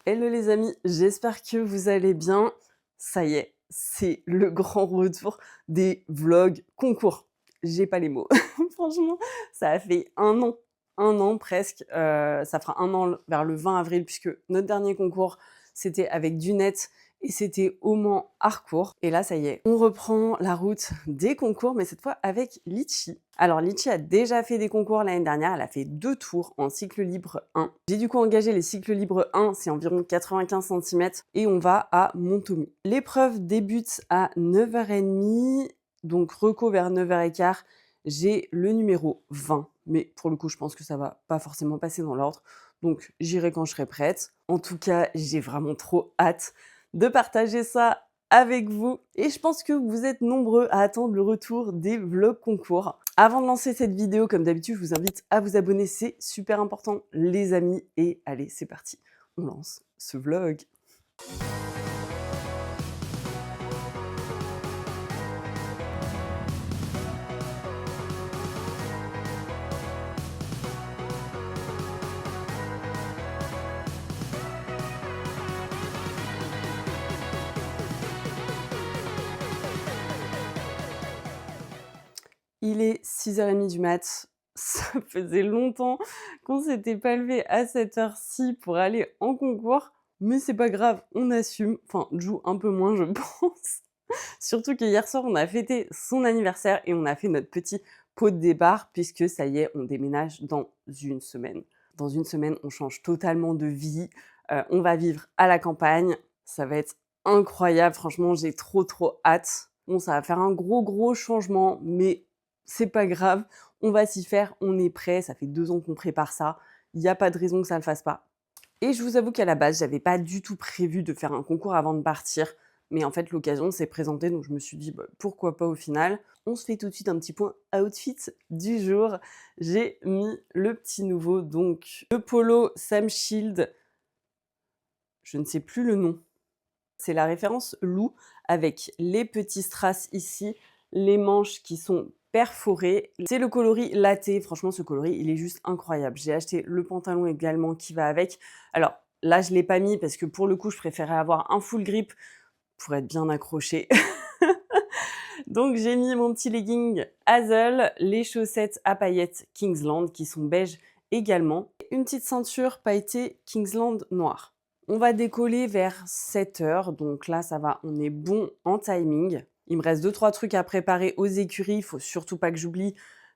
Hello les amis, j'espère que vous allez bien. Ça y est, c'est le grand retour des vlogs concours. J'ai pas les mots. Franchement, ça a fait un an presque. Ça fera un an vers le 20 avril puisque notre dernier concours, c'était avec du net et c'était au Mans Harcourt. Et là, ça y est, on reprend la route des concours, mais cette fois avec Litchi. Alors, Litchi a déjà fait des concours l'année dernière. Elle a fait 2 tours en cycle libre 1. J'ai du coup engagé les cycles libres 1, c'est environ 95 cm, et on va à Montomy. L'épreuve débute à 9h30, donc reco vers 9h15. J'ai le numéro 20, mais pour le coup, je pense que ça va pas forcément passer dans l'ordre. Donc, j'irai quand je serai prête. En tout cas, j'ai vraiment trop hâte de partager ça avec vous. Et je pense que vous êtes nombreux à attendre le retour des vlogs concours. Avant de lancer cette vidéo, comme d'habitude, je vous invite à vous abonner. C'est super important, les amis. Et allez, c'est parti. On lance ce vlog. Il est 6h30 du mat. Ça faisait longtemps qu'on s'était pas levé à cette heure-ci pour aller en concours. Mais c'est pas grave, on assume. Enfin, Jou un peu moins, je pense. Surtout que hier soir, on a fêté son anniversaire et on a fait notre petit pot de départ puisque ça y est, on déménage dans une semaine. Dans une semaine, on change totalement de vie. On va vivre à la campagne. Ça va être incroyable. Franchement, j'ai trop hâte. Bon, ça va faire un gros changement, mais c'est pas grave. On va s'y faire. On est prêt. Ça fait 2 ans qu'on prépare ça. Il n'y a pas de raison que ça ne le fasse pas. Et je vous avoue qu'à la base, j'avais pas du tout prévu de faire un concours avant de partir. Mais en fait, l'occasion s'est présentée, donc je me suis dit, bah, pourquoi pas au final. On se fait tout de suite un petit point outfit du jour. J'ai mis le petit nouveau, donc le polo Sam Shield. Je ne sais plus le nom. C'est la référence loup avec les petits strass ici, les manches qui sont perforées. C'est le coloris latte. Franchement, ce coloris, il est juste incroyable. J'ai acheté le pantalon également qui va avec. Alors là, je l'ai pas mis parce que pour le coup, je préférais avoir un full grip pour être bien accroché. Donc j'ai mis mon petit legging Hazel, les chaussettes à paillettes Kingsland qui sont beige également, une petite ceinture pailletée Kingsland noire. On va décoller vers 7h, donc là ça va, on est bon en timing. Il me reste 2-3 trucs à préparer aux écuries, il faut surtout pas que j'oublie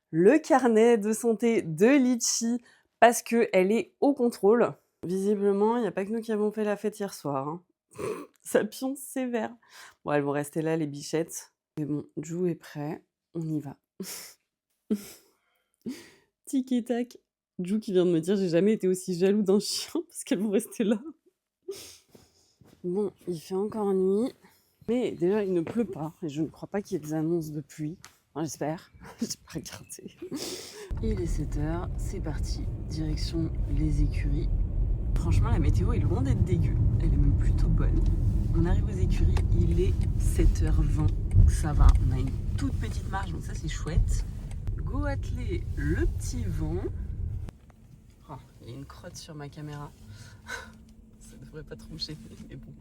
le carnet de santé de Litchi parce qu'elle est au contrôle. Visiblement, il n'y a pas que nous qui avons fait la fête hier soir. Hein. Ça pionce sévère. Bon, elles vont rester là, les bichettes. Mais bon, Jou est prêt. On y va. Tic et tac. Jou qui vient de me dire j'ai jamais été aussi jaloux d'un chien parce qu'elles vont rester là. Bon, il fait encore nuit. Mais déjà, il ne pleut pas. Et je ne crois pas qu'il y ait des annonces de pluie. Enfin, j'espère. J'ai pas regardé. Il est 7h. C'est parti. Direction les écuries. Franchement, la météo est loin d'être dégueu. Elle est même plutôt bonne. On arrive aux écuries, il est 7h20. Donc ça va, on a une toute petite marge, donc ça c'est chouette. Go atteler le petit vent. Oh, il y a une crotte sur ma caméra. Ça devrait pas trop me gêner, mais bon.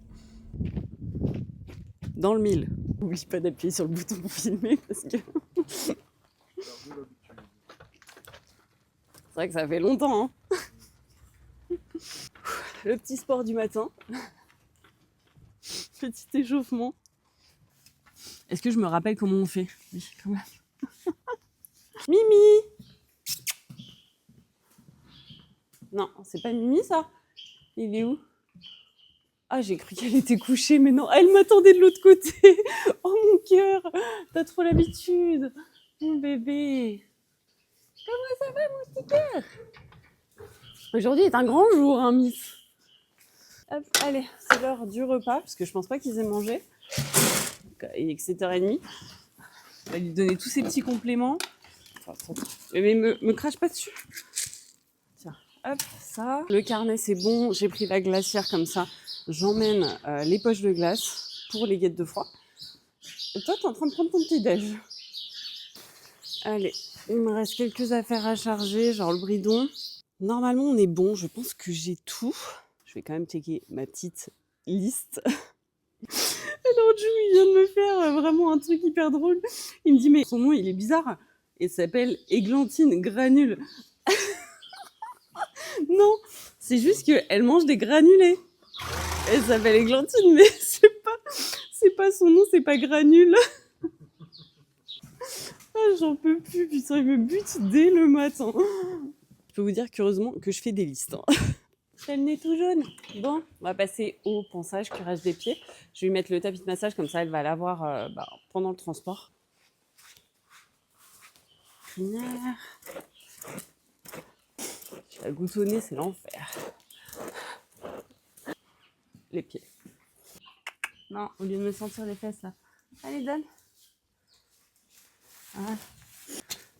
Dans le mille. N'oublie pas d'appuyer sur le bouton pour filmer parce que... C'est vrai que ça fait longtemps, hein. Le petit sport du matin. Petit échauffement. Est-ce que je me rappelle comment on fait? Oui, quand même. Mimi! Non, c'est pas Mimi ça? Il est où? Ah, j'ai cru qu'elle était couchée, mais non, elle m'attendait de l'autre côté. Oh mon cœur, t'as trop l'habitude. Mon bébé. Comment ça va mon petit cœur? Aujourd'hui est un grand jour, hein, Miss. Hop, allez, c'est l'heure du repas, parce que je pense pas qu'ils aient mangé. Il est que 7h30. On va lui donner tous ces petits compléments. Mais me crache pas dessus. Tiens, hop, ça. Le carnet, c'est bon. J'ai pris la glacière comme ça. J'emmène les poches de glace pour les guettes de froid. Et toi, t'es en train de prendre ton petit déj. Allez, il me reste quelques affaires à charger, genre le bridon. Normalement, on est bon. Je pense que j'ai tout. Je je vais quand même checker ma petite liste. Alors Jou, il vient de me faire vraiment un truc hyper drôle. Il me dit, mais son nom, il est bizarre. Il s'appelle Églantine Granule. Non, c'est juste qu'elle mange des granulés. Elle s'appelle Églantine, mais c'est pas son nom, c'est pas Granule. Ah, j'en peux plus, putain, il me bute dès le matin. Je peux vous dire qu'heureusement que je fais des listes. J'ai le nez tout jaune. Bon, on va passer au pansage, curage des pieds. Je vais lui mettre le tapis de massage, comme ça elle va l'avoir pendant le transport. Primaire. Je vais la goutonner, c'est l'enfer. Les pieds. Non, au lieu de me sentir les fesses là. Allez, donne. Voilà.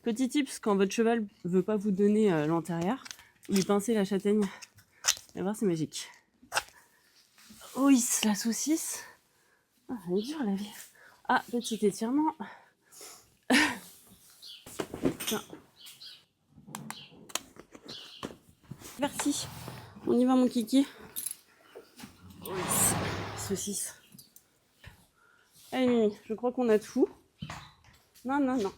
Petit tips, quand votre cheval ne veut pas vous donner l'antérieur, lui pincez la châtaigne. Vous allez voir, c'est magique. Oh, la saucisse. Ah, elle est dure la vie. Ah, petit étirement. Tiens. Merci. On y va, mon kiki. Oh, saucisse. Allez, Mimi, je crois qu'on a tout. Non, non, non.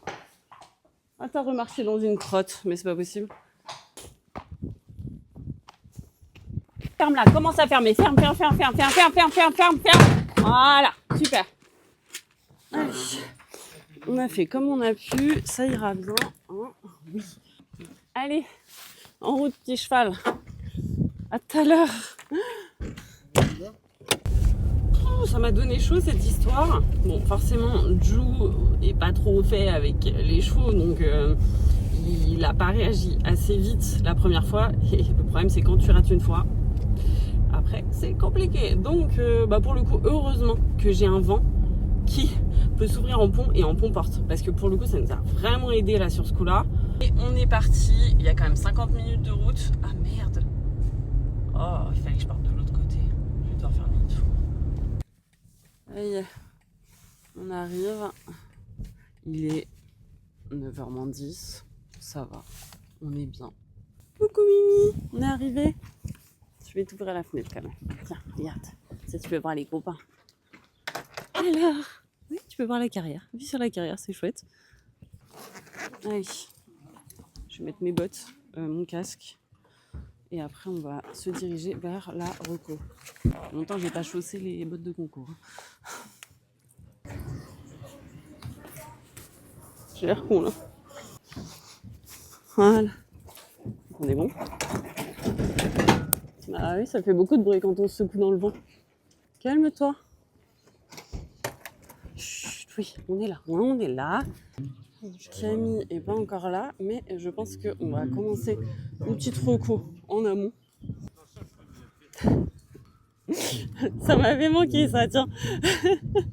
Ah, t'as remarché dans une crotte, mais c'est pas possible. Ferme-la, commence à fermer. Ferme. Voilà, super. Allez. On a fait comme on a pu, ça ira bien. Hein, oui. Allez, en route, petit cheval. À tout à l'heure. Oh, ça m'a donné chaud cette histoire. Bon, forcément, Jou est pas trop fait avec les chevaux, donc il a pas réagi assez vite la première fois. Et le problème, c'est quand tu rates une fois, après, c'est compliqué. Donc, pour le coup, heureusement que j'ai un vent qui peut s'ouvrir en pont et en pont-porte. Parce que pour le coup, ça nous a vraiment aidé là sur ce coup-là. Et on est parti. Il y a quand même 50 minutes de route. Ah merde. Oh, il fallait que je parte de l'autre côté. Je vais devoir faire demi-tour. Allez, on arrive. Il est 9h moins 10. Ça va. On est bien. Coucou Mimi, on est arrivé. Je vais t'ouvrir la fenêtre quand même. Tiens, regarde. Ça, tu peux voir les copains. Alors, oui, tu peux voir la carrière. Vis sur la carrière, c'est chouette. Allez, je vais mettre mes bottes, mon casque. Et après, on va se diriger vers la reco. Longtemps, j'ai pas chaussé les bottes de concours. J'ai l'air con là. Voilà. On est bon. Ah oui, ça fait beaucoup de bruit quand on se secoue dans le vent. Calme-toi. Chut, oui, on est là. On est là. Camille est pas encore là, mais je pense qu'on va commencer une petite reco en amont. Ça m'avait manqué ça, tiens.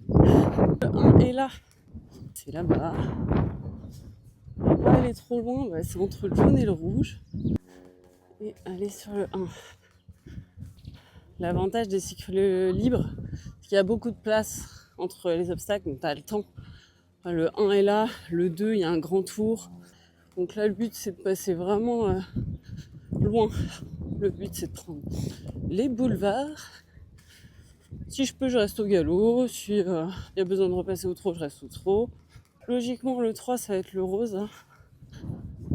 Le 1 est là. C'est là-bas. On va pas aller trop loin, bah, c'est entre le jaune et le rouge. Et aller sur le 1. L'avantage des cycles libres, c'est qu'il y a beaucoup de place entre les obstacles, donc tu as le temps. Le 1 est là, le 2, il y a un grand tour. Donc là, le but, c'est de passer vraiment loin. Le but, c'est de prendre les boulevards. Si je peux, je reste au galop. Si il y a besoin de repasser au trot, je reste au trot. Logiquement, le 3, ça va être le rose. Hein,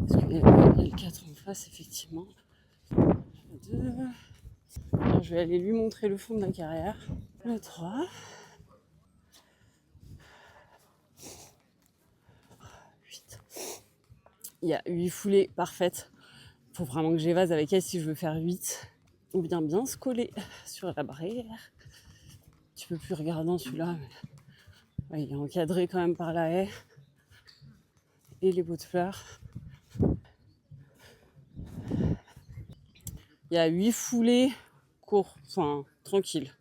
parce qu'il y a le 4 en face, effectivement. Le 2. Alors, je vais aller lui montrer le fond de la carrière. Le 3. 8. Il y a 8 foulées parfaites. Il faut vraiment que j'évase avec elle si je veux faire 8. Ou bien se coller sur la barrière. Tu peux plus regarder dans celui-là. Mais... ouais, il est encadré quand même par la haie. Et les pots de fleurs. Il y a 8 foulées courts, enfin tranquilles.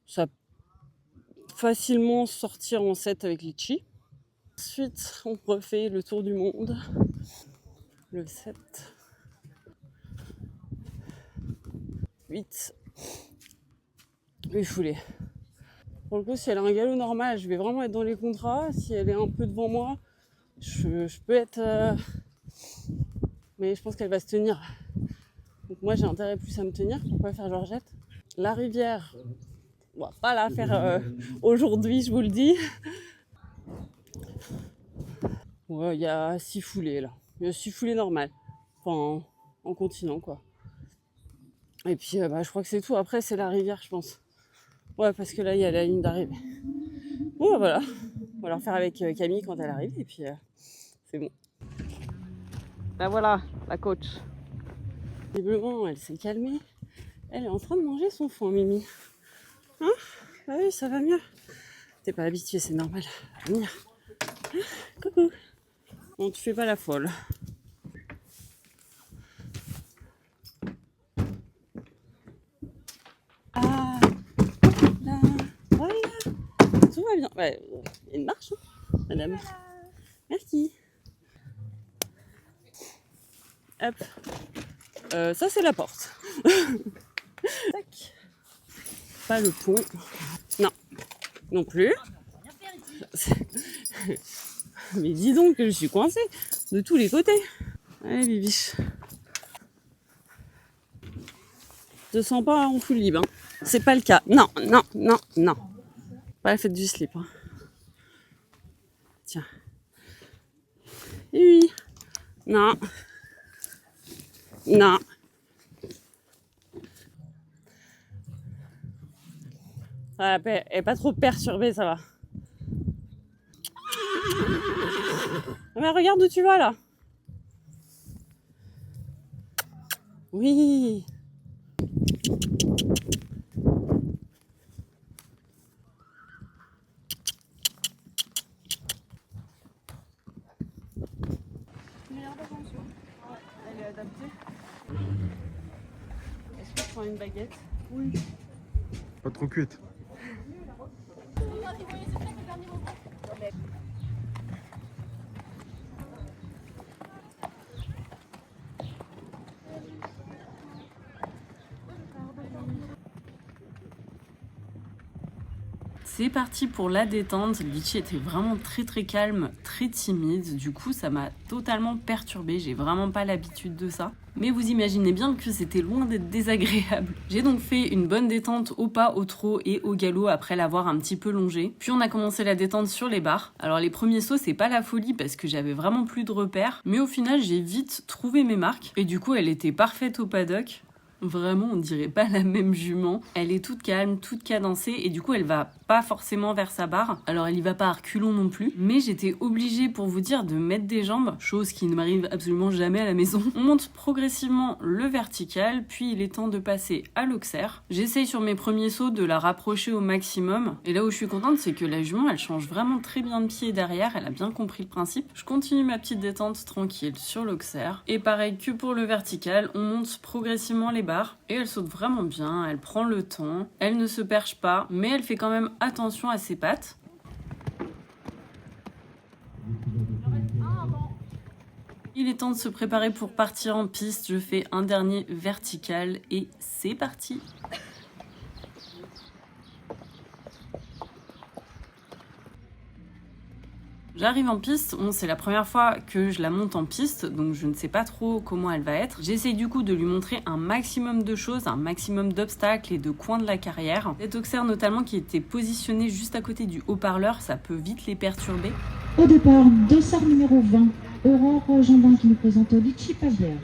Ça peut facilement sortir en 7 avec Litchi. Ensuite, on refait le tour du monde. Le 7. 8. 8 foulées. Pour le coup, si elle a un galop normal, je vais vraiment être dans les contrats. Si elle est un peu devant moi, je peux être... mais je pense qu'elle va se tenir. Donc Donc moi j'ai intérêt plus à me tenir pour pas faire Georgette. La rivière, on va pas la faire aujourd'hui, je vous le dis. Ouais, il y a 6 foulées là. Il y a 6 foulées normales. Enfin, en continent quoi. Et puis je crois que c'est tout. Après c'est la rivière je pense. Ouais, parce que là il y a la ligne d'arrivée. Bon voilà. On va leur faire avec Camille quand elle arrive et puis c'est bon. Là voilà, la coach. Visiblement elle s'est calmée. Elle est en train de manger son foin, Mimi. Hein? Ah oui, ça va mieux. T'es pas habituée, c'est normal. Venir. Ah, coucou. Bon, tu fais pas la folle. Ah, là, voilà. Tout va bien. Ouais, il marche, hein, madame. Merci. Hop. Ça, c'est la porte. Tac. Pas le pont. Non. Non plus. Mais dis donc que je suis coincée de tous les côtés. Allez, bibiche. Te sens pas en full libre. Hein. C'est pas le cas. Non, non, non, non. Pas la fête du slip. Hein. Tiens. Et oui. Non. Non. Elle est pas trop perturbée, ça va. Mais regarde où tu vas là. Oui. Elle est adaptée. Est-ce que tu prends une baguette? Oui. Pas trop cuite. C'est parti pour la détente. Litchi était vraiment très très calme, très timide. Du coup, ça m'a totalement perturbée. J'ai vraiment pas l'habitude de ça. Mais vous imaginez bien que c'était loin d'être désagréable. J'ai donc fait une bonne détente au pas, au trot et au galop après l'avoir un petit peu longé. Puis on a commencé la détente sur les barres. Alors les premiers sauts, c'est pas la folie parce que j'avais vraiment plus de repères. Mais au final, j'ai vite trouvé mes marques. Et du coup, elle était parfaite au paddock. Vraiment, on dirait pas la même jument. Elle est toute calme, toute cadencée et du coup, elle va pas forcément vers sa barre. Alors, elle y va pas à reculons non plus. Mais j'étais obligée, pour vous dire, de mettre des jambes, chose qui ne m'arrive absolument jamais à la maison. On monte progressivement le vertical, puis il est temps de passer à l'auxerre. J'essaye sur mes premiers sauts de la rapprocher au maximum. Et là où je suis contente, c'est que la jument, elle change vraiment très bien de pied derrière. Elle a bien compris le principe. Je continue ma petite détente tranquille sur l'auxerre. Et pareil que pour le vertical, on monte progressivement les barres. Et elle saute vraiment bien, elle prend le temps, elle ne se perche pas, mais elle fait quand même attention à ses pattes. Il est temps de se préparer pour partir en piste, je fais un dernier vertical et c'est parti. J'arrive en piste, bon, c'est la première fois que je la monte en piste, donc je ne sais pas trop comment elle va être. J'essaye du coup de lui montrer un maximum de choses, un maximum d'obstacles et de coins de la carrière. Cet auxerre notamment qui était positionné juste à côté du haut-parleur, ça peut vite les perturber. Au départ, dossard numéro 20, Aurore Jambin qui nous présente Litchi Pavière.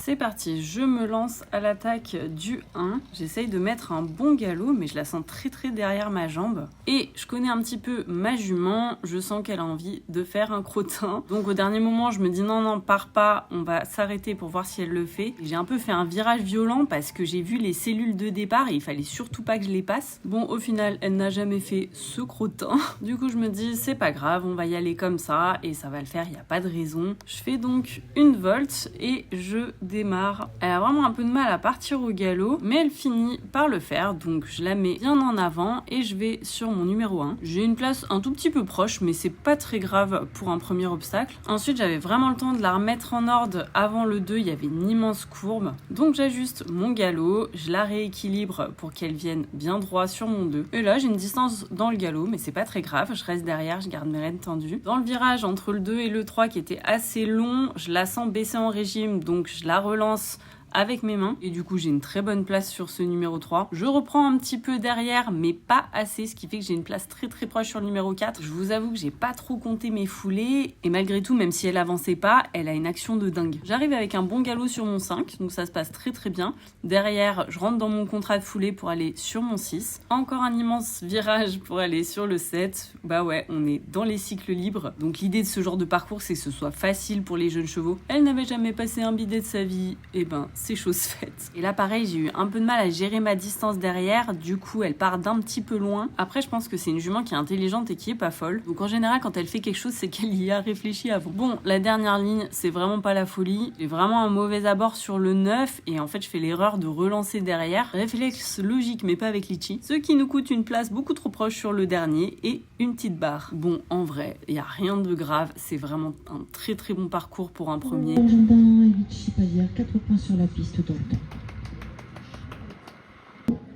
C'est parti, je me lance à l'attaque du 1. J'essaye de mettre un bon galop, mais je la sens très très derrière ma jambe. Et je connais un petit peu ma jument, je sens qu'elle a envie de faire un crottin. Donc au dernier moment, je me dis non, pars pas, on va s'arrêter pour voir si elle le fait. J'ai un peu fait un virage violent parce que j'ai vu les cellules de départ et il fallait surtout pas que je les passe. Bon, au final, elle n'a jamais fait ce crottin. Du coup, je me dis c'est pas grave, on va y aller comme ça et ça va le faire, il n'y a pas de raison. Je fais donc une volte et je démarre démarre. Elle a vraiment un peu de mal à partir au galop, mais elle finit par le faire, donc je la mets bien en avant et je vais sur mon numéro 1. J'ai une place un tout petit peu proche, mais c'est pas très grave pour un premier obstacle. Ensuite, j'avais vraiment le temps de la remettre en ordre avant le 2, il y avait une immense courbe. Donc j'ajuste mon galop, je la rééquilibre pour qu'elle vienne bien droit sur mon 2. Et là, j'ai une distance dans le galop, mais c'est pas très grave, je reste derrière, je garde mes rênes tendues. Dans le virage entre le 2 et le 3 qui était assez long, je la sens baisser en régime, donc je la relance avec mes mains et du coup j'ai une très bonne place sur ce numéro 3. Je reprends un petit peu derrière mais pas assez, ce qui fait que j'ai une place très proche sur le numéro 4. Je vous avoue que j'ai pas trop compté mes foulées et malgré tout, même si elle avançait pas, elle a une action de dingue. J'arrive avec un bon galop sur mon 5, donc ça se passe très bien. Derrière, je rentre dans mon contrat de foulée pour aller sur mon 6. Encore un immense virage pour aller sur le 7. Bah ouais, on est dans les cycles libres. Donc l'idée de ce genre de parcours, c'est que ce soit facile pour les jeunes chevaux. Elle n'avait jamais passé un bidet de sa vie, et ben c'est chose faite. Et là pareil, j'ai eu un peu de mal à gérer ma distance derrière, du coup elle part d'un petit peu loin. Après je pense que c'est une jument qui est intelligente et qui est pas folle. Donc en général quand elle fait quelque chose, c'est qu'elle y a réfléchi avant. Bon, la dernière ligne, c'est vraiment pas la folie. J'ai vraiment un mauvais abord sur le 9 et en fait je fais l'erreur de relancer derrière. Réflexe logique mais pas avec Litchi. Ce qui nous coûte une place beaucoup trop proche sur le dernier et une petite barre. Bon, en vrai, il y a rien de grave, c'est vraiment un très bon parcours pour un premier. Argentin et Litchi Palière, 4 points sur la piste dans le temps.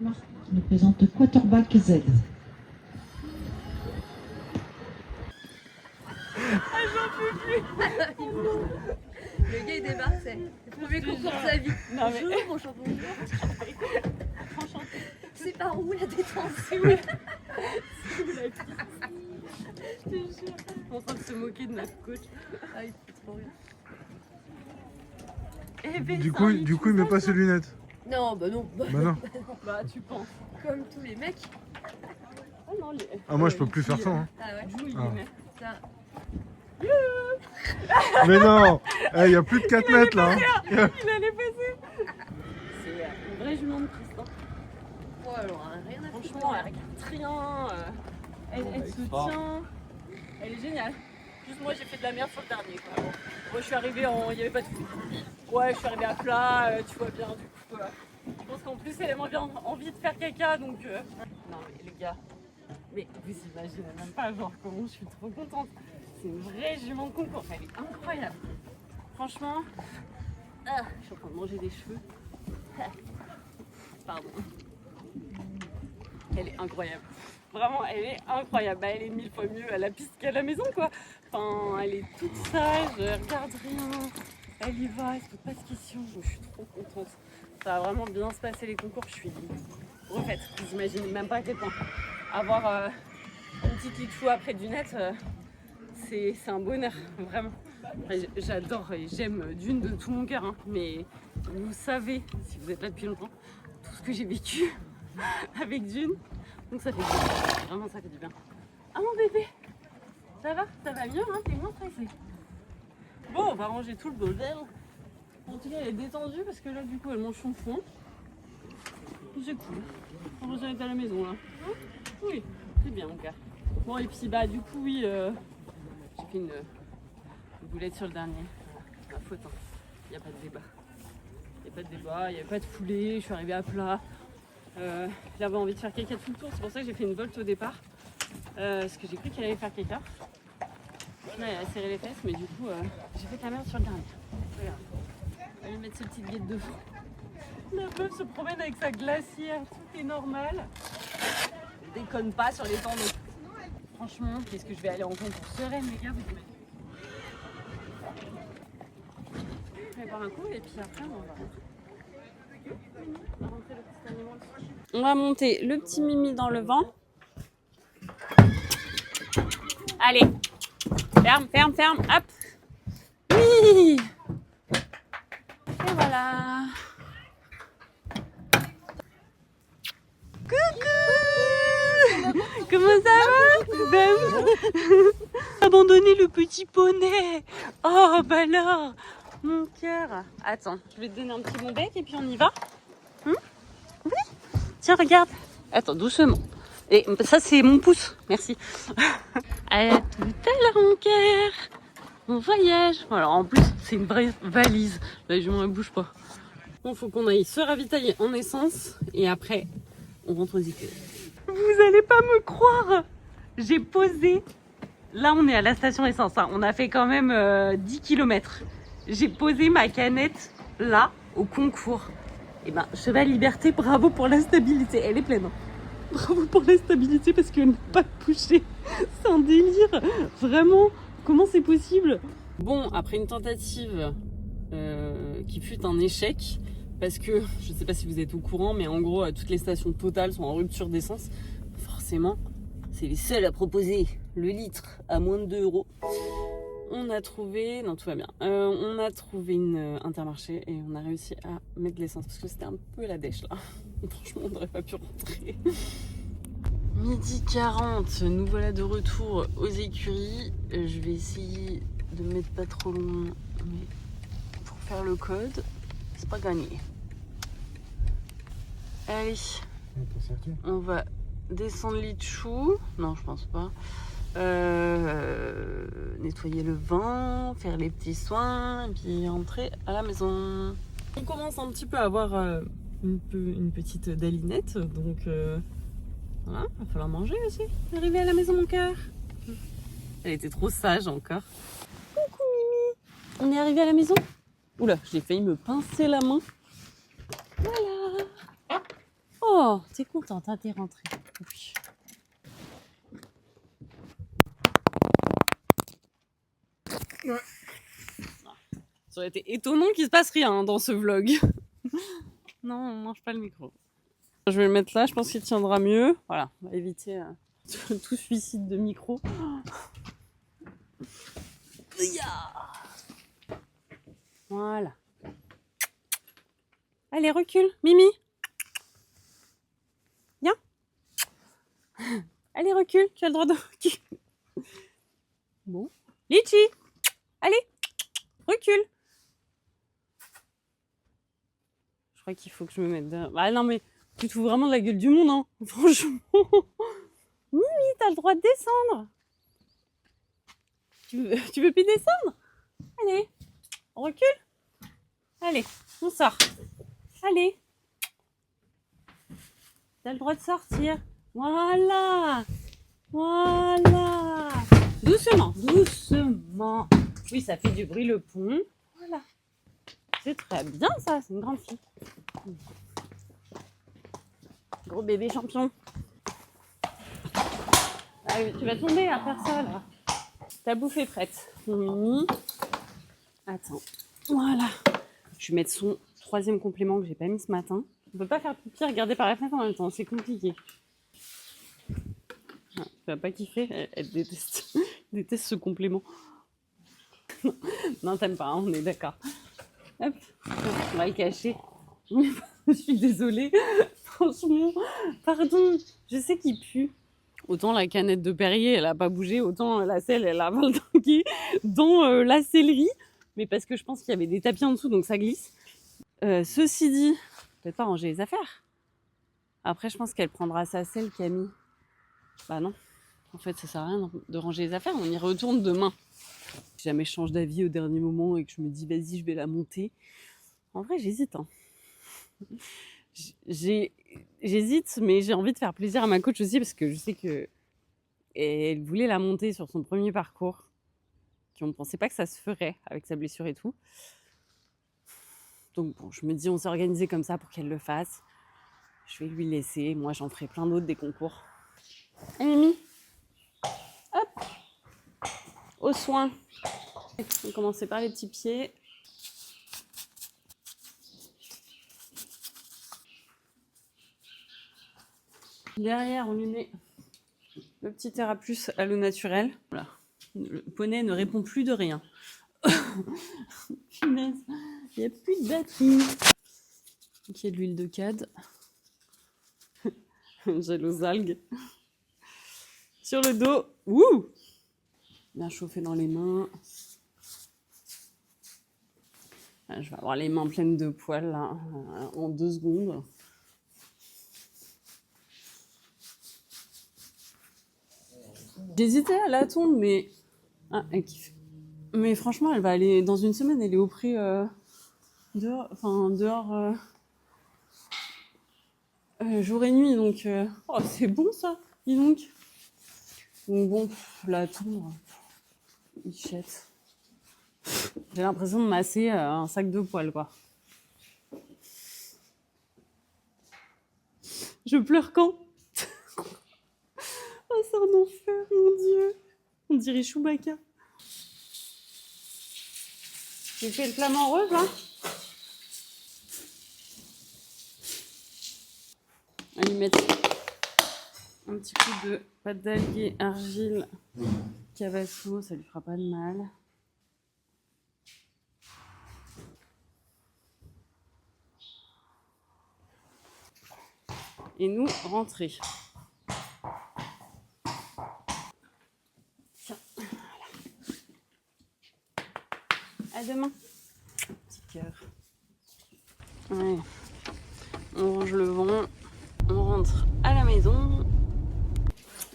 Marc qui nous présente Quarterback Z. Le gars il débarque, c'est le premier concours de sa vie. Non, mais... Bonjour, mon champion. Enchanté. C'est par où la détente? C'est où la piste? Je te jure. On est en train de se moquer de notre coach. Ah, il fait trop rire. Eh ben, Du coup, il met pas ses lunettes. Non, bah non. Bah non. Bah tu penses. Comme tous les mecs. Ah non, les... Ah moi je peux plus faire ça. Hein. Ah ouais. Jules, il Ah. les met. Ça. Mais non, il y a plus de 4 mètres là. Hein. Il allait passer. C'est une vraie jument de piste. Hein. Oh, alors, rien à foutre. Franchement, elle regarde rien. Elle se tient. Elle est géniale. Juste moi, j'ai fait de la merde sur le dernier. Quoi. Moi, je suis arrivée en... Il n'y avait pas de fou. Ouais, je suis arrivée à plat, tu vois bien, du coup. Je pense qu'en plus, elle a bien envie de faire caca, donc... Non, mais les gars, mais vous imaginez même pas, genre, comment je suis trop contente. C'est une vraie jument de concours, elle est incroyable. Franchement, je suis en train de manger des cheveux. Pardon. Elle est incroyable. Vraiment, elle est incroyable. Bah, elle est 1000 fois mieux à la piste qu'à la maison, quoi. Enfin, elle est toute sage, elle regarde rien. Elle y va, elle se pose pas de questions. Je suis trop contente. Ça va vraiment bien se passer les concours. Je suis refaite. Vous imaginez même pas à quel point. Avoir une petite Litchou après du net, c'est un bonheur, vraiment. J'adore et j'aime Dune de tout mon cœur. Hein. Mais vous savez, si vous êtes là depuis longtemps, tout ce que j'ai vécu avec Dune. Donc ça fait du bien. Vraiment, ça fait du bien. Ah mon bébé, ça va mieux, hein? T'es moins stressé. Bon, on va ranger tout le bordel. En tout cas, elle est détendue parce que là, du coup, elle mange son foin. C'est cool. On va être à la maison, là. Hein? Oui, c'est bien, mon gars. Bon, et puis, bah, du coup, oui, j'ai fait une boulette sur le dernier. Voilà, ma faute, hein. Il n'y a pas de débat. Il n'y a pas de débat, il n'y avait pas de foulée, je suis arrivée à plat. J'avais envie de faire caca tout le tour, c'est pour ça que j'ai fait une volte au départ. Parce que j'ai cru qu'elle allait faire caca. Là, elle a serré les fesses, mais du coup, j'ai fait la merde sur le dernier. Regarde. Elle va lui mettre ses petites guettes de fond. La meuf se promène avec sa glacière, tout est normal. Elle déconne pas sur les temps. Franchement, qu'est-ce que je vais aller en concours sereine, les gars, vous imaginez. Je vais boire un coup et puis après, on va rentrer. On va monter le petit Mimi dans le vent. Allez, ferme, hop. Oui. Et voilà. Coucou. Comment ça va? Abandonner le petit poney. Oh bah alors, mon cœur. Attends, je vais te donner un petit bon bec et puis on y va. Oui. Tiens, regarde. Attends, doucement. Et ça, c'est mon pouce. Merci. À tout à l'heure, mon cœur. On voyage. Alors en plus, c'est une vraie valise. La jument, elle bouge pas. Bon, faut qu'on aille se ravitailler en essence et après, on rentre aux écuries. Vous allez pas me croire. J'ai posé. Là, on est à la station essence. Hein. On a fait quand même 10 km. J'ai posé ma canette là, au concours. Et ben, Cheval Liberté, bravo pour la stabilité. Elle est pleine. Hein. Bravo pour la stabilité parce qu'elle n'a pas touché. C'est un délire. Vraiment, comment c'est possible? Bon, après une tentative qui fut un échec, parce que, je ne sais pas si vous êtes au courant, mais en gros, toutes les stations Total sont en rupture d'essence. Forcément, c'est les seuls à proposer le litre à moins de 2 €. On a trouvé, non tout va bien, on a trouvé une Intermarché et on a réussi à mettre de l'essence parce que c'était un peu la dèche là. Franchement, on n'aurait pas pu rentrer. 12h40, nous voilà de retour aux écuries. Je vais essayer de me mettre pas trop loin, mais pour faire le code, c'est pas gagné. Allez, on va descendre l'Itchou. Non, je pense pas. Nettoyer le vent, faire les petits soins et puis rentrer à la maison. On commence un petit peu à avoir une petite dalinette, donc voilà, va falloir manger aussi. Arriver à la maison, mon cœur. Elle était trop sage encore. Coucou Mimi, on est arrivé à la maison. Oula, j'ai failli me pincer la main. Voilà. Oh, t'es contente, hein, t'es rentrée. Oui. Ouais. Ça aurait été étonnant qu'il se passe rien dans ce vlog. Non, on mange pas le micro. Je vais le mettre là, je pense qu'il tiendra mieux. Voilà, on va éviter tout suicide de micro. Voilà. Allez, recule, Mimi. Viens. Allez, recule, tu as le droit de reculer. Bon. Litchi, allez, recule. Je crois qu'il faut que je me mette derrière. Ah non, mais tu te fous vraiment de la gueule du monde, hein. Franchement. Oui, t'as le droit de descendre. Tu veux plus descendre? Allez, on recule. Allez, on sort. Allez. T'as le droit de sortir. Voilà. Voilà. Doucement, doucement. Oui, ça fait du bruit le pont. Voilà. C'est très bien ça, c'est une grande fille. Gros bébé champion. Ah, tu vas tomber à faire ça là. Ta bouffe est prête. Mimi. Attends. Voilà. Je vais mettre son 3e complément que j'ai pas mis ce matin. On peut pas faire pipi, regarder par la fenêtre en même temps, c'est compliqué. Ah, tu vas pas kiffer, elle déteste, déteste ce complément. Non, t'aimes pas, hein, on est d'accord. Hop, on va le cacher. Je suis désolée, franchement, pardon, je sais qu'il pue. Autant la canette de Perrier, elle a pas bougé, autant la selle, elle a valdangué dans la sellerie. Mais parce que je pense qu'il y avait des tapis en dessous, donc ça glisse. Ceci dit, peut-être pas ranger les affaires. Après, je pense qu'elle prendra sa selle, Camille. Bah non, en fait, ça sert à rien de ranger les affaires, on y retourne demain. Si jamais je change d'avis au dernier moment et que je me dis, vas-y, je vais la monter. En vrai, j'hésite. Hein. J'hésite, mais j'ai envie de faire plaisir à ma coach aussi parce que je sais que elle voulait la monter sur son premier parcours. On ne pensait pas que ça se ferait avec sa blessure et tout. Donc bon, je me dis, on s'est organisé comme ça pour qu'elle le fasse. Je vais lui laisser. Moi, j'en ferai plein d'autres des concours. Allez, Mimi. Hop. Au soin. On va commencer par les petits pieds. Derrière, on lui met le petit Theraplus à l'eau naturelle. Voilà. Le poney ne répond plus de rien. Punaise, il n'y a plus de batterie. Ok, de l'huile de cade. Gel aux algues. Sur le dos. Ouh! Bien chauffé dans les mains. Je vais avoir les mains pleines de poils là, en 2 secondes. J'hésitais à la tombe, mais... Ah, elle kiffe. Mais franchement, elle va aller dans une semaine, elle est au pré dehors, jour et nuit, donc oh, c'est bon ça, dis donc. Donc bon, la tondre, ichette. J'ai l'impression de masser un sac de poils, quoi. Je pleure quand? Oh, c'est un enfer, mon Dieu. On dirait Chewbacca. J'ai fait le flamant rose, là. On va lui mettre un petit coup de pâte d'alguer, argile, cavasso, ça lui fera pas de mal. Et nous, rentrer. Tiens, voilà. À demain. Petit cœur. Ouais. On range le vent. On rentre à la maison.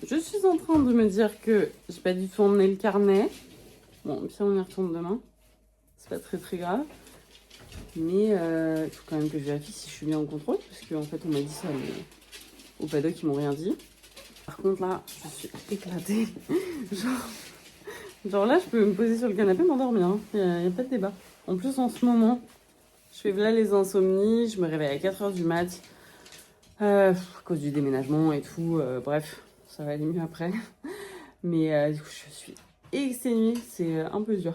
Je suis en train de me dire que j'ai pas du tout emmené le carnet. Bon, puis on y retourne demain. C'est pas très très grave. Mais il faut quand même que je vérifie si je suis bien en contrôle. Parce qu'en fait, on m'a dit ça, mais au paddock, ils m'ont rien dit. Par contre, là, je suis éclatée. Genre là, je peux me poser sur le canapé et m'endormir. Hein. Il n'y a pas de débat. En plus, en ce moment, je fais là les insomnies. Je me réveille à 4h du mat. À cause du déménagement et tout. Bref, ça va aller mieux après. Mais du coup, je suis exténuée. C'est un peu dur.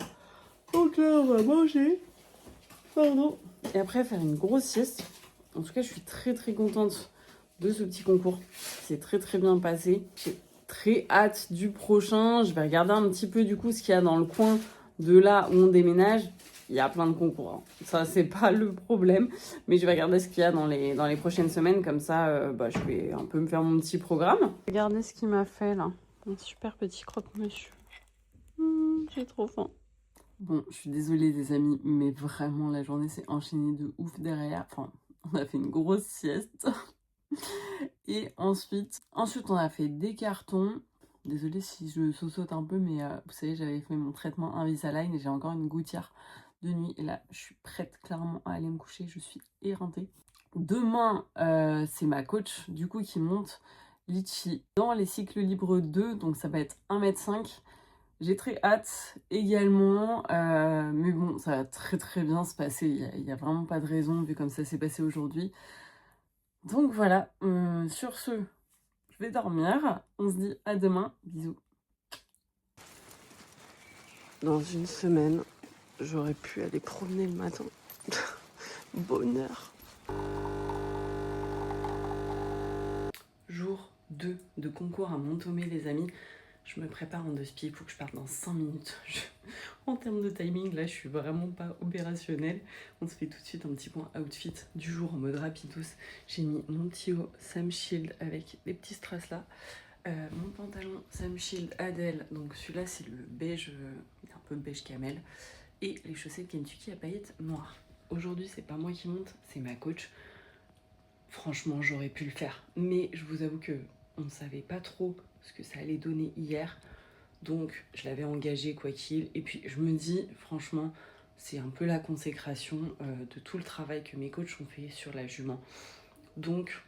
Donc là, on va manger. Pardon. Et après, faire une grosse sieste. En tout cas, je suis très très contente de ce petit concours. C'est très très bien passé. J'ai très hâte du prochain. Je vais regarder un petit peu du coup ce qu'il y a dans le coin de là où on déménage. Il y a plein de concours. Hein. Ça, c'est pas le problème. Mais je vais regarder ce qu'il y a dans les prochaines semaines. Comme ça, je vais un peu me faire mon petit programme. Regardez ce qu'il m'a fait là. Un super petit croque-monsieur. J'ai trop faim. Bon, je suis désolée les amis, mais vraiment la journée s'est enchaînée de ouf derrière. Enfin, on a fait une grosse sieste. Et ensuite, on a fait des cartons. Désolée si je saute un peu, mais vous savez, j'avais fait mon traitement Invisalign et j'ai encore une gouttière de nuit. Et là, je suis prête clairement à aller me coucher. Je suis éreintée. Demain, c'est ma coach du coup qui monte Litchi dans les cycles libres 2. Donc ça va être 1,5 m. J'ai très hâte également, mais bon, ça va très très bien se passer. Il n'y a vraiment pas de raison vu comme ça s'est passé aujourd'hui. Donc voilà, sur ce, je vais dormir. On se dit à demain. Bisous. Dans une semaine, j'aurais pu aller promener le matin. Bonheur. Jour 2 de concours à Montomé, les amis. Je me prépare en 2 spies, il faut que je parte dans 5 minutes. En termes de timing, là, je suis vraiment pas opérationnelle. On se fait tout de suite un petit point outfit du jour en mode rapidos. J'ai mis mon petit haut Sam Shield avec des petits strass là. Mon pantalon Sam Shield Adèle, donc celui-là c'est le beige, un peu beige camel. Et les chaussettes Kentucky à paillettes noires. Aujourd'hui, c'est pas moi qui monte, c'est ma coach. Franchement, j'aurais pu le faire. Mais je vous avoue que on ne savait pas trop ce que ça allait donner hier. Donc, je l'avais engagé quoi qu'il. Et puis, je me dis, franchement, c'est un peu la consécration de tout le travail que mes coachs ont fait sur la jument. Donc,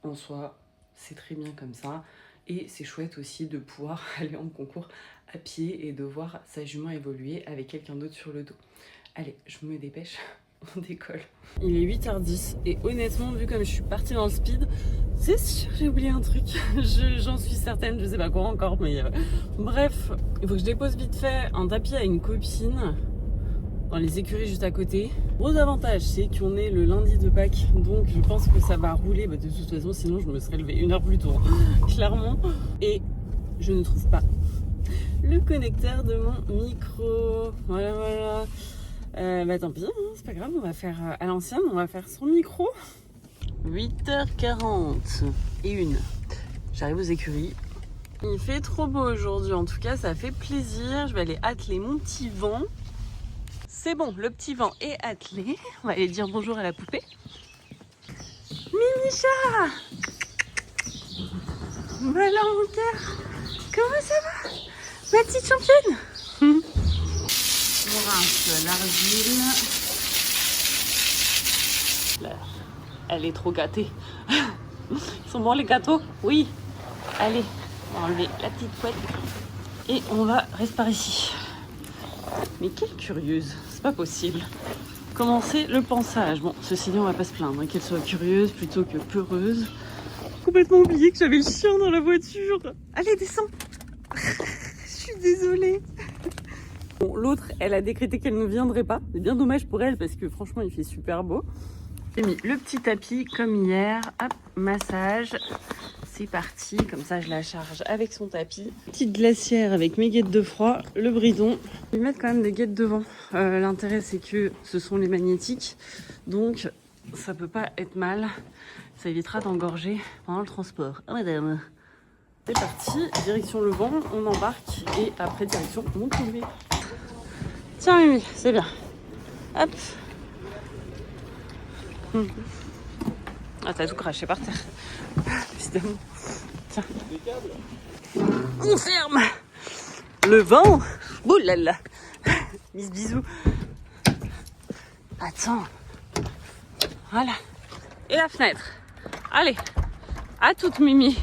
en soi, c'est très bien comme ça. Et c'est chouette aussi de pouvoir aller en concours à pied et de voir sa jument évoluer avec quelqu'un d'autre sur le dos. Allez, je me dépêche. On décolle. Il est 8h10 et honnêtement, vu comme je suis partie dans le speed, c'est sûr j'ai oublié un truc. J'en suis certaine, je sais pas quoi encore, mais bref, il faut que je dépose vite fait un tapis à une copine dans les écuries juste à côté. Gros avantage, c'est qu'on est le lundi de Pâques, donc je pense que ça va rouler. De toute façon, sinon je me serais levée 1 heure plus tôt, clairement. Et je ne trouve pas le connecteur de mon micro. Voilà. Tant pis, hein, c'est pas grave, on va faire à l'ancienne, on va faire son micro. 8h40 et 1. J'arrive aux écuries. Il fait trop beau aujourd'hui, en tout cas ça fait plaisir. Je vais aller atteler mon petit vent. C'est bon, le petit vent est attelé. On va aller dire bonjour à la poupée. Mimicha! Voilà mon cœur. Comment ça va, ma petite championne? rince l'argile. Là, elle est trop gâtée. Ils sont bons les gâteaux? Oui. Allez, on va enlever la petite couette et on va rester par ici. Mais quelle curieuse, c'est pas possible. Commencer le pansage. Bon, ceci dit, on va pas se plaindre, hein, qu'elle soit curieuse plutôt que peureuse. Complètement oublié que j'avais le chien dans la voiture. Allez, descends. Je suis désolée. Bon, l'autre, elle a décrété qu'elle ne viendrait pas. C'est bien dommage pour elle parce que franchement, il fait super beau. J'ai mis le petit tapis comme hier. Hop, massage. C'est parti. Comme ça, je la charge avec son tapis. Petite glacière avec mes guettes de froid. Le bridon. Je vais mettre quand même des guettes devant. L'intérêt, c'est que ce sont les magnétiques. Donc, ça peut pas être mal. Ça évitera d'engorger pendant le transport. Ah, madame. C'est parti. Direction le vent. On embarque. Et après, direction Montpellier. Tiens, Mimi, c'est bien. Hop. Ah, t'as tout craché par terre. Évidemment. Tiens. On ferme. Le vent. Oh là là. Mise bisous. Attends. Voilà. Et la fenêtre. Allez. À toute, Mimi.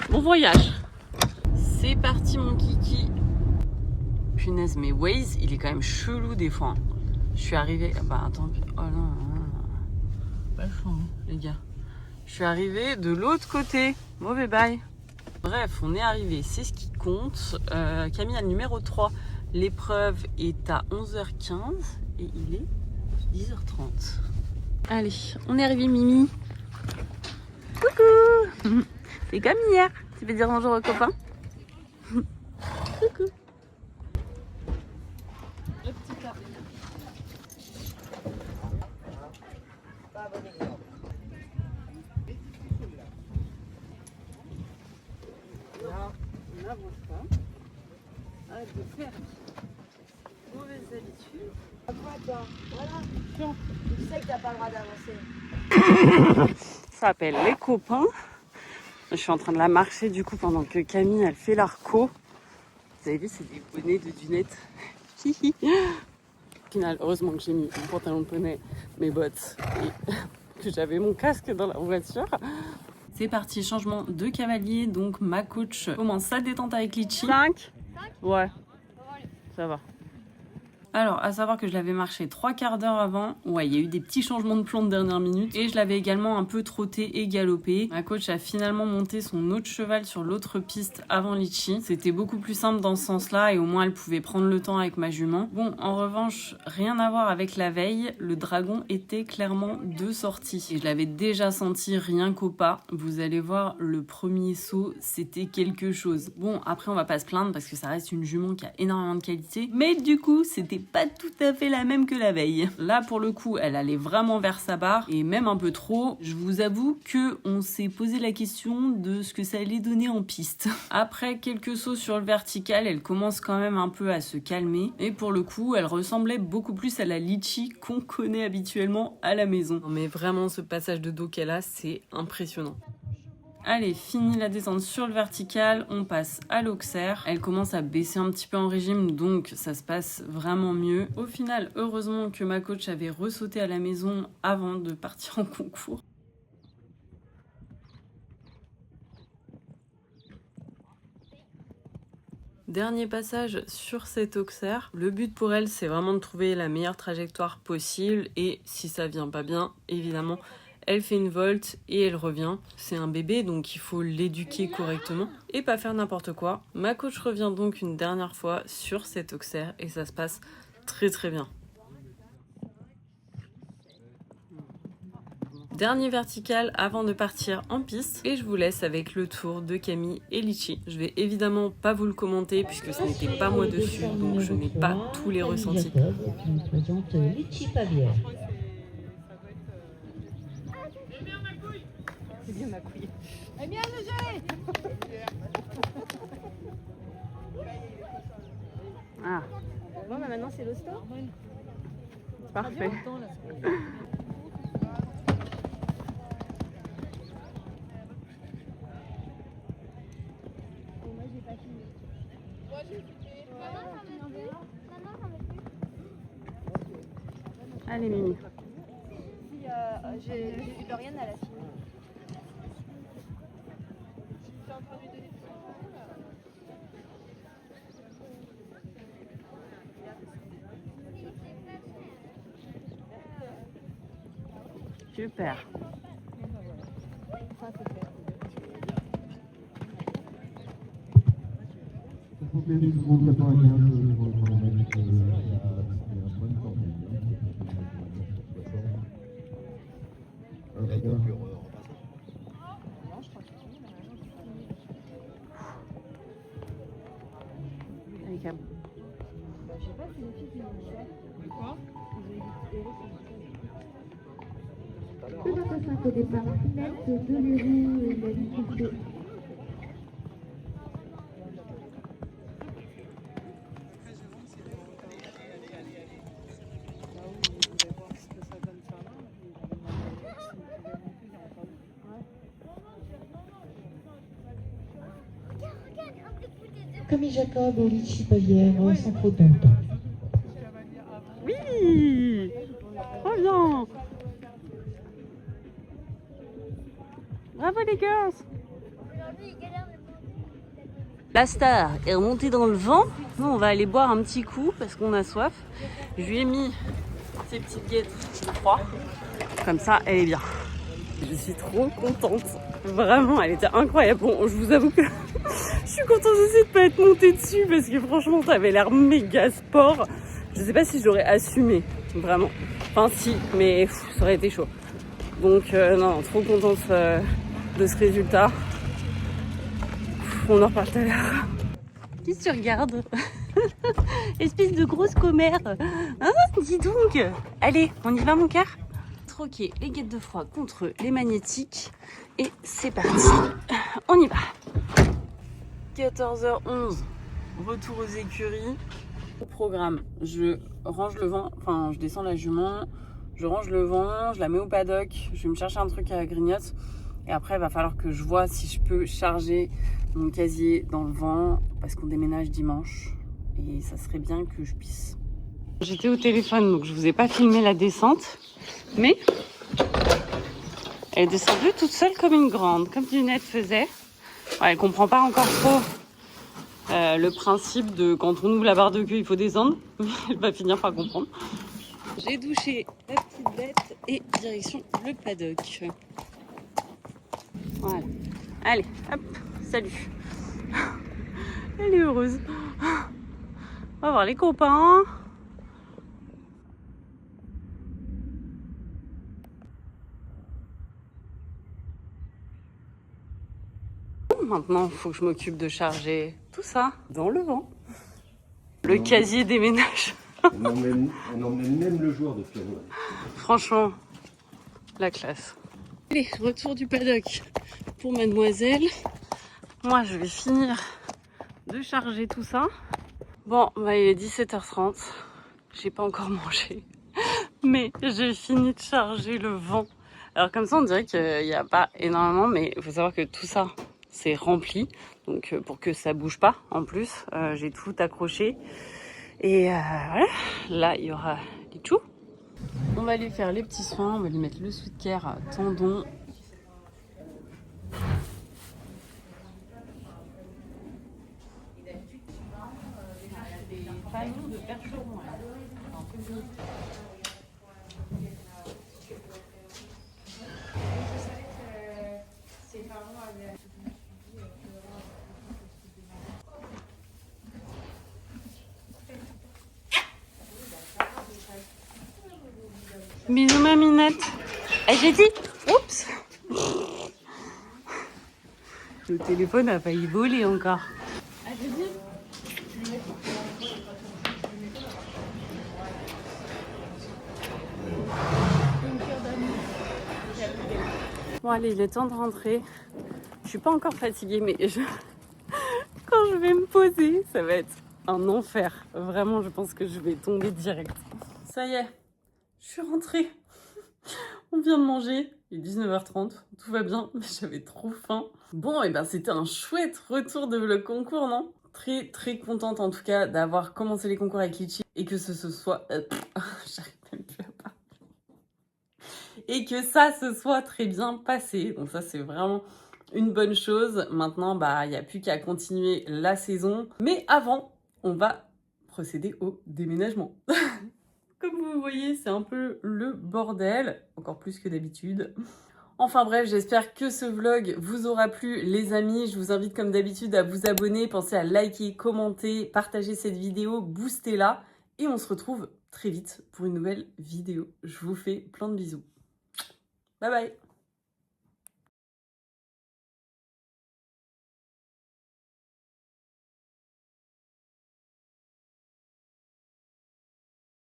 Bon voyage. C'est parti, mon kiki. Punaise, mais Waze, il est quand même chelou des fois. Je suis arrivée... Bah, attends. Oh non. Pas le choix, hein, les gars. Je suis arrivée de l'autre côté. Mauvais bail. Bref, on est arrivé. C'est ce qui compte. Camille a le numéro 3. L'épreuve est à 11h15 et il est 10h30. Allez, on est arrivé, Mimi. Coucou. C'est comme hier. Tu veux dire bonjour aux copains? Coucou. Le petit café. Là, on n'avance pas. Arrête de faire mauvaises habitudes. Voilà. Tu sais que t'as pas le droit d'avancer. Ça s'appelle les copains. Je suis en train de la marcher du coup pendant que Camille elle fait l'arco. Vous avez vu, c'est des bonnets de dunettes. Au final, heureusement que j'ai mis mon pantalon de poney, mes bottes et que j'avais mon casque dans la voiture. C'est parti, changement de cavalier. Donc ma coach commence sa détente avec Litchi. 5 ? Ouais, ça va. Alors, à savoir que je l'avais marché 3 quarts d'heure avant. Ouais, il y a eu des petits changements de plan de dernière minute. Et je l'avais également un peu trotté et galopé. Ma coach a finalement monté son autre cheval sur l'autre piste avant Litchi. C'était beaucoup plus simple dans ce sens-là et au moins elle pouvait prendre le temps avec ma jument. Bon, en revanche, rien à voir avec la veille. Le dragon était clairement de sortie. Et je l'avais déjà senti rien qu'au pas. Vous allez voir, le premier saut, c'était quelque chose. Bon, après, on va pas se plaindre parce que ça reste une jument qui a énormément de qualité. Mais du coup, c'était pas tout à fait la même que la veille. Là, pour le coup, elle allait vraiment vers sa barre et même un peu trop. Je vous avoue que on s'est posé la question de ce que ça allait donner en piste. Après quelques sauts sur le vertical, elle commence quand même un peu à se calmer et pour le coup, elle ressemblait beaucoup plus à la Litchi qu'on connaît habituellement à la maison. Non mais vraiment, ce passage de dos qu'elle a, c'est impressionnant. Allez, fini la descente sur le vertical, on passe à l'auxerre. Elle commence à baisser un petit peu en régime, donc ça se passe vraiment mieux. Au final, heureusement que ma coach avait ressauté à la maison avant de partir en concours. Dernier passage sur cet auxerre. Le but pour elle, c'est vraiment de trouver la meilleure trajectoire possible et si ça vient pas bien, évidemment, elle fait une volte et elle revient. C'est un bébé, donc il faut l'éduquer correctement et pas faire n'importe quoi. Ma coach revient donc une dernière fois sur cet auxerre et ça se passe très très bien. Dernier vertical avant de partir en piste et je vous laisse avec le tour de Camille et Litchi. Je vais évidemment pas vous le commenter puisque ce n'était pas moi dessus, donc je n'ai pas tous les ressentis. Qui nous présente Litchi Pavière. C'est bien ma couille. Eh bien, le jeu. Ah, Bon, bah maintenant c'est l'hosto. parfait. Moi j'ai pas fini. Moi j'ai fini. Maman, j'en veux plus. Lauriane, elle a fini. Super. Le 25 au départ, Pinette de Leroux et la victoire de Camille Jacob et Litchi Pavière sans faute dans le temps. Oui, trop bien. Bravo les girls. La star est remontée dans le vent. Nous, on va aller boire un petit coup parce qu'on a soif. Je lui ai mis ces petites guêtres de froid. Comme ça, elle est bien. Je suis trop contente. Vraiment, elle était incroyable. Bon, je vous avoue que je suis contente aussi de ne pas être montée dessus parce que franchement, ça avait l'air méga sport. Je sais pas si j'aurais assumé, vraiment. Enfin, si, mais ça aurait été chaud. Donc, non, trop contente de ce résultat. On en reparle tout à l'heure. Qu'est-ce que tu regardes? Espèce de grosse commère. Hein, dis donc. Allez, on y va mon cœur? Troquer les guêtres de froid contre les magnétiques. Et c'est parti. On y va. 14h11. Retour aux écuries. Au programme, je range le vent. Enfin, je descends la jument. Je range le vent. Je la mets au paddock. Je vais me chercher un truc à grignote. Et après, il va falloir que je vois si je peux charger mon casier dans le vent parce qu'on déménage dimanche et ça serait bien que je puisse. J'étais au téléphone donc je vous ai pas filmé la descente, mais elle est descendue toute seule comme une grande, comme Lunette faisait. Ouais, elle comprend pas encore trop le principe de quand on ouvre la barre de queue il faut descendre, mais elle va finir par comprendre. J'ai douché la petite bête et direction le paddock. Voilà. Allez, hop, salut. Elle est heureuse. On va voir les copains. Maintenant, il faut que je m'occupe de charger tout ça dans le vent. Le casier déménage. On emmène même le joueur de piano. Franchement, la classe. Allez, retour du paddock pour mademoiselle. Moi, je vais finir de charger tout ça. Bon, bah, il est 17h30. J'ai pas encore mangé. Mais j'ai fini de charger le vent. Alors comme ça, on dirait qu'il n'y a pas énormément, mais il faut savoir que tout ça, c'est rempli. Donc pour que ça bouge pas, en plus, j'ai tout accroché. Et voilà, là, il y aura les choux. On va lui faire les petits soins, on va lui mettre le sweet care tendon. Des panneaux de percheron. Bisous ma minette. Et j'ai dit, oups. Le téléphone a failli voler encore. Ah, j'ai dit. Bon allez, il est temps de rentrer. Je suis pas encore fatiguée, mais quand je vais me poser, ça va être un enfer. Vraiment, je pense que je vais tomber direct. Ça y est, je suis rentrée. On vient de manger, il est 19h30, tout va bien, mais j'avais trop faim. Bon, et ben c'était un chouette retour de vlog concours, non? Très très contente en tout cas d'avoir commencé les concours avec Litchi et que ce soit... J'arrive même plus à parler. et que ça se soit très bien passé. Donc ça, c'est vraiment une bonne chose. Maintenant, il n'y a plus qu'à continuer la saison. Mais avant, on va procéder au déménagement. Comme vous voyez, c'est un peu le bordel, encore plus que d'habitude. Enfin bref, j'espère que ce vlog vous aura plu, les amis. Je vous invite comme d'habitude à vous abonner, pensez à liker, commenter, partager cette vidéo, boostez-la. Et on se retrouve très vite pour une nouvelle vidéo. Je vous fais plein de bisous. Bye bye!